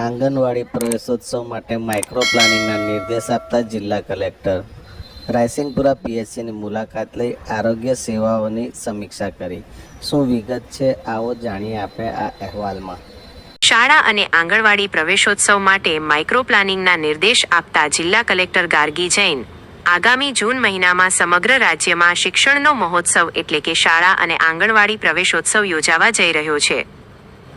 આંગણવાડી પ્રવેશોત્સવ માટે માઇક્રો પ્લાનિંગના નિર્દેશ આપતા જિલ્લા કલેક્ટર રાયસિંગપુરા પીએચસીની મુલાકાત લઈ આરોગ્ય સેવાઓની સમીક્ષા કરી। શું વિગત છે, આવો જાણીએ આપણે આ અહેવાલમાં। શાળા અને આંગણવાડી પ્રવેશોત્સવ માટે માઇક્રો પ્લાનિંગના નિર્દેશ આપતા જિલ્લા કલેક્ટર ગાર્ગી જૈન આગામી જૂન મહિનામાં સમગ્ર રાજ્યમાં શિક્ષણનો મહોત્સવ એટલે કે શાળા અને આંગણવાડી પ્રવેશોત્સવ યોજાવા જઈ રહ્યો છે।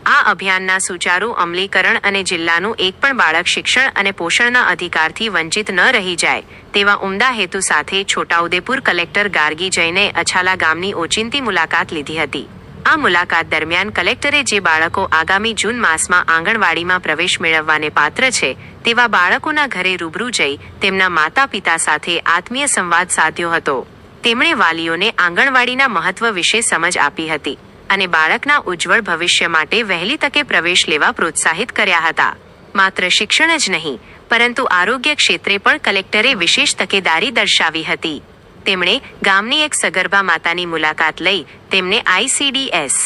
આ અભિયાનના સુચારુ અમલીકરણ અને જિલ્લાનું એક પણ બાળક શિક્ષણ અને પોષણના અધિકારથી વંચિત ન રહી જાય તેવા ઉમદા હેતુ સાથે છોટાઉદેપુર કલેક્ટર ગાર્ગી જૈને અછાલા ગામની ઓચિંતી મુલાકાત લીધી હતી। આ મુલાકાત દરમિયાન કલેક્ટરે જે બાળકો આગામી જૂન માસમાં આંગણવાડીમાં પ્રવેશ મેળવવાને પાત્ર છે તેવા બાળકોના ઘરે રૂબરૂ જઈ તેમના માતા પિતા સાથે આત્મીય સંવાદ સાધ્યો હતો। તેમણે વાલીઓને આંગણવાડીના મહત્વ વિશે સમજ આપી હતી અને બાળકના ઉજ્જવળ ભવિષ્ય માટે વહેલી તકે પ્રવેશ લેવા પ્રોત્સાહિત કર્યા હતા। માત્ર શિક્ષણ જ નહીં પરંતુ આરોગ્ય ક્ષેત્રે પણ કલેક્ટરે વિશેષ તકેદારી દર્શાવી હતી। તેમણે ગામની એક સગર્ભા માતાની મુલાકાત લઈ તેમને ICDS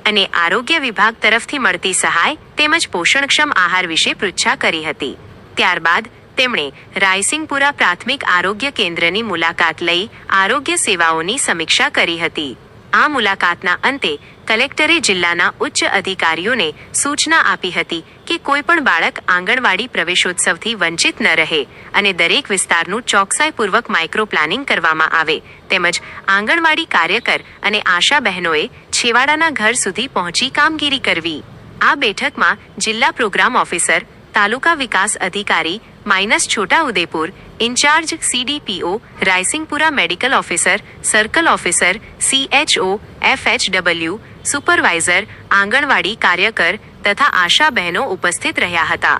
અને આરોગ્ય વિભાગ તરફથી મળતી સહાય તેમજ પોષણક્ષમ આહાર વિશે પૃચ્છા કરી હતી। ત્યારબાદ તેમણે રાયસિંગપુરા પ્રાથમિક આરોગ્ય કેન્દ્રની મુલાકાત લઈ આરોગ્ય સેવાઓની સમીક્ષા કરી હતી। આ મુલાકાતના અંતે કલેક્ટરે જિલ્લાના ઉચ્ચ અધિકારીઓને સૂચના આપી હતી કે કોઈ પણ બાળક આંગણવાડી પ્રવેશોત્સવથી વંચિત ન રહે અને દરેક વિસ્તારનું ચોકસાઈપૂર્વક માઇક્રો પ્લાનિંગ કરવામાં આવે તેમજ આંગણવાડી કાર્યકર અને આશા બહેનોએ છેવાડાના ઘર સુધી પહોંચી કામગીરી કરવી। આ બેઠકમાં જિલ્લા પ્રોગ્રામ ઓફિસર, તાલુકા વિકાસ અધિકારી minus Chhota Udepur, incharge CDPO, Raysingpura medical officer, circle officer, CHO, FHW, supervisor, anganwadi કાર્યકર તથા આશા બહેનો ઉપસ્થિત રહ્યા હતા।